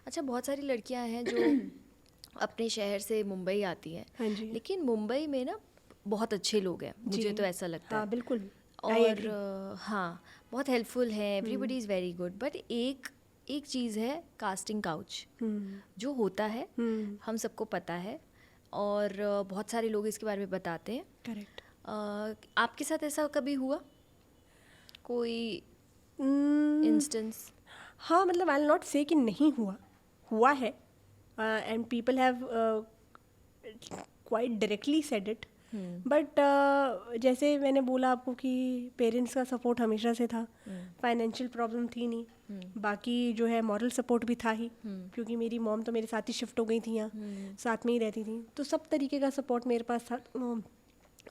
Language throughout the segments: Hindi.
अच्छा, बहुत सारी लड़कियां हैं जो अपने शहर से मुंबई आती हैं, हाँ जी लेकिन मुंबई में ना बहुत अच्छे लोग हैं, जी। मुझे तो ऐसा लगता हाँ है। बिल्कुल, आई और एग्री। हाँ, बहुत हेल्पफुल है, everybody is very good. But एक एक चीज़ है, कास्टिंग काउच जो होता है, हम सबको पता है, और बहुत सारे लोग इसके बारे में बताते हैं। करेक्ट। आपके साथ ऐसा कभी हुआ, कोई इंस्टेंस? हाँ मतलब आई विल नॉट से कि नहीं हुआ, हुआ है, and people have quite directly said it. But जैसे मैंने बोला आपको कि पेरेंट्स का सपोर्ट हमेशा से था, फाइनेंशियल प्रॉब्लम थी नहीं, बाकी जो है मॉरल सपोर्ट भी था ही, क्योंकि मेरी मॉम तो मेरे साथ ही शिफ्ट हो गई थी यहाँ, साथ में ही रहती थी, तो सब तरीके का सपोर्ट मेरे पास था।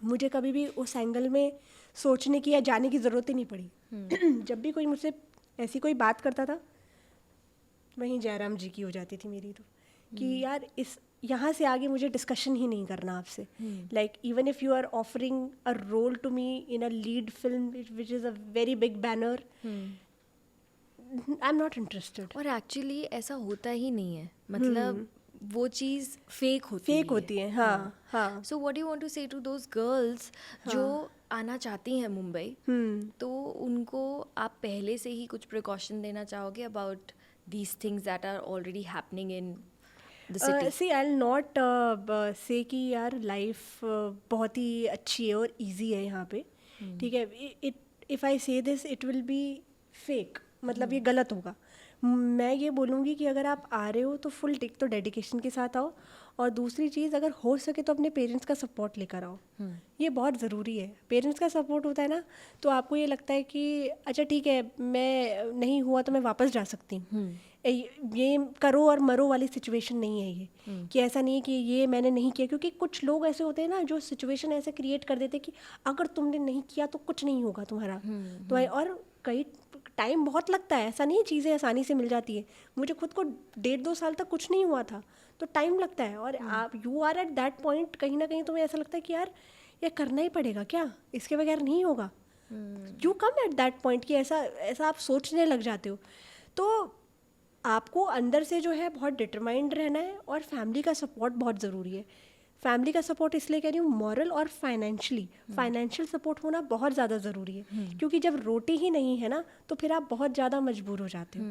मुझे कभी भी उस एंगल में सोचने की या जाने की ज़रूरत ही नहीं पड़ी। जब भी कोई मुझसे ऐसी कोई बात करता था, वहीं जयराम जी की हो जाती थी मेरी तो, कि यार इस यहाँ से आगे मुझे डिस्कशन ही नहीं करना आपसे। Like even if you are offering a role to me in a lead film which is a very big banner, I am not interested. और एक्चुअली ऐसा होता ही नहीं है, मतलब वो चीज़ फेक होती फेक है। होती है, हाँ हाँ so what you want to say to those girls जो आना चाहती हैं मुंबई, तो उनको आप पहले से ही कुछ प्रिकॉशन देना चाहोगे about these things that are already happening in the city? See I will not say कि यार लाइफ बहुत ही अच्छी है और इजी है यहाँ पे, ठीक है। इट इफ़ आई से this it will be fake, मतलब ये गलत होगा। मैं ये बोलूँगी कि अगर आप आ रहे हो तो फुल टिक तो डेडिकेशन के साथ आओ, और दूसरी चीज़ अगर हो सके तो अपने पेरेंट्स का सपोर्ट लेकर आओ, ये बहुत ज़रूरी है। पेरेंट्स का सपोर्ट होता है ना, तो आपको ये लगता है कि अच्छा ठीक है, मैं नहीं हुआ तो मैं वापस जा सकती हूँ। ये करो और मरो वाली सिचुएशन नहीं है ये, कि ऐसा नहीं है कि ये मैंने नहीं किया, क्योंकि कुछ लोग ऐसे होते हैं ना जो सिचुएशन ऐसे क्रिएट कर देते कि अगर तुमने नहीं किया तो कुछ नहीं होगा तुम्हारा। तो और कई टाइम बहुत लगता है, ऐसा नहीं चीज़ें आसानी से मिल जाती है। मुझे खुद को 1.5-2 साल तक कुछ नहीं हुआ था, तो टाइम लगता है, और आप you are at that point, कहीं ना कहीं तुम्हें ऐसा लगता है कि यार ये करना ही पड़ेगा क्या, इसके बगैर नहीं होगा। You come eight that point कि ऐसा ऐसा आप सोचने लग जाते हो। तो आपको अंदर से जो है बहुत डिटरमाइंड रहना है, और फैमिली का सपोर्ट बहुत ज़रूरी है। फैमिली का सपोर्ट इसलिए कह रही हूँ, मॉरल और फाइनेंशियल सपोर्ट होना बहुत ज़्यादा ज़रूरी है, क्योंकि जब रोटी ही नहीं है ना तो फिर आप बहुत ज़्यादा मजबूर हो जाते हो,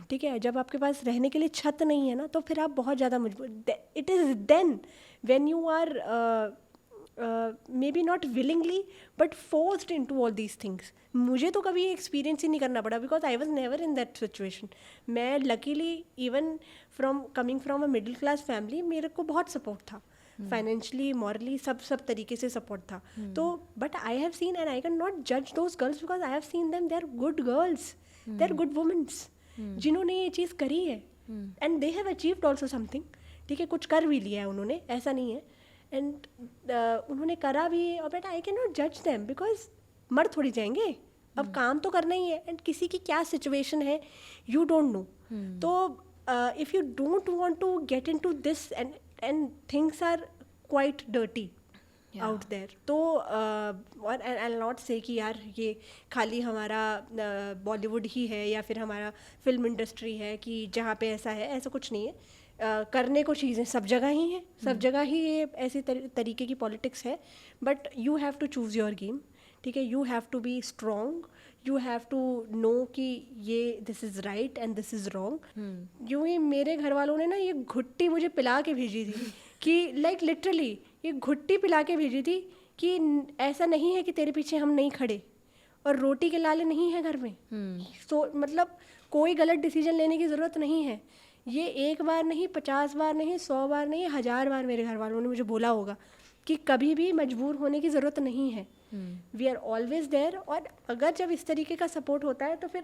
ठीक है। जब आपके पास रहने के लिए छत नहीं है ना तो फिर आप बहुत ज़्यादा मजबूर, it is then when you are may be not willingly but forced in to all these things. मुझे तो कभी एक्सपीरियंस ही नहीं करना पड़ा, because I was never in that situation. मैं luckily even from coming from a middle class family, मेरे को बहुत सपोर्ट था, फाइनेंशियली मॉरली सब तरीके से सपोर्ट था। तो but I have seen, and I can not जज those girls because I have seen them, they are good girls, they are good womens जिन्होंने ये चीज़ करी है, and they have achieved also something, ठीक है। कुछ कर भी लिया है उन्होंने, ऐसा नहीं है, एंड उन्होंने करा भी है। और बट आई कैन नॉट जज देम बिकॉज मर थोड़ी जाएंगे, अब काम तो करना ही है, एंड किसी की क्या सिचुएशन है यू डोंट नो। तो if you don't want to get into this and things are quite dirty out there, तो और आई नॉट से कि यार ये खाली हमारा बॉलीवुड ही है या फिर हमारा फिल्म इंडस्ट्री है कि जहाँ पे ऐसा है, ऐसा कुछ नहीं है। करने को चीज़ें सब जगह ही हैं, सब जगह ही ये ऐसी तरीके की पॉलिटिक्स है, but you have to choose your game, ठीक है। You have to be strong, you have to know कि ये this is right and this is wrong. यूँ ही मेरे घर वालों ने ना ये घुट्टी मुझे पिला के भेजी थी कि लाइक लिटरली ये घुट्टी पिला के भेजी थी कि ऐसा नहीं है कि तेरे पीछे हम नहीं खड़े, और रोटी के लाले नहीं है घर में। तो मतलब कोई गलत डिसीजन लेने की ज़रूरत नहीं है। ये एक बार नहीं, 50 बार नहीं, 100 बार नहीं, 1000 बार मेरे घर वालों ने मुझे बोला होगा कि कभी भी मजबूर होने की ज़रूरत नहीं है, वी आर ऑलवेज देयर। और अगर जब इस तरीके का सपोर्ट होता है तो फिर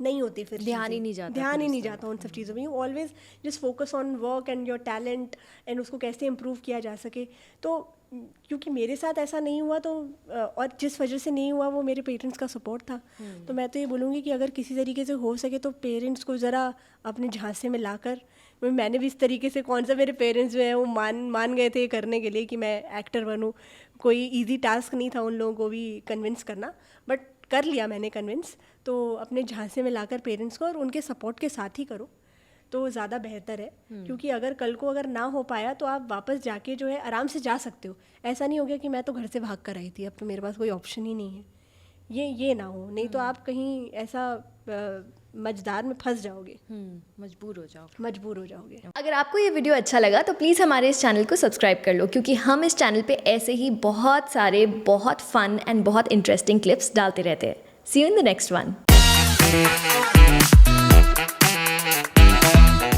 नहीं होती, फिर ध्यान ही नहीं जाता, ध्यान ही नहीं जाता उन सब चीज़ों में। You always just focus on work and your talent, and उसको कैसे इम्प्रूव किया जा सके। तो क्योंकि मेरे साथ ऐसा नहीं हुआ, तो और जिस वजह से नहीं हुआ वो मेरे पेरेंट्स का सपोर्ट था। तो मैं तो ये बोलूँगी कि अगर किसी तरीके से हो सके तो पेरेंट्स को ज़रा अपने झांसे में लाकर, मैंने भी इस तरीके से, कौन सा मेरे पेरेंट्स जो हैं वो मान गए थे करने के लिए कि मैं एक्टर बनूँ। कोई इजी टास्क नहीं था उन लोगों को भी कन्विंस करना, बट कर लिया मैंने कन्विंस। तो अपने झांसे में लाकर पेरेंट्स को, और उनके सपोर्ट के साथ ही करो, तो ज़्यादा बेहतर है, क्योंकि अगर कल को अगर ना हो पाया तो आप वापस जाके जो है आराम से जा सकते हो। ऐसा नहीं हो गया कि मैं तो घर से भाग कर आई थी, अब तो मेरे पास कोई ऑप्शन ही नहीं है। ये ना हो, नहीं तो आप कहीं ऐसा मझदार में फंस जाओगे, मजबूर हो जाओगे। अगर आपको ये वीडियो अच्छा लगा तो प्लीज़ हमारे इस चैनल को सब्सक्राइब कर लो, क्योंकि हम इस चैनल पे ऐसे ही बहुत सारे बहुत फन एंड बहुत इंटरेस्टिंग क्लिप्स डालते रहते हैं। See you in the next one.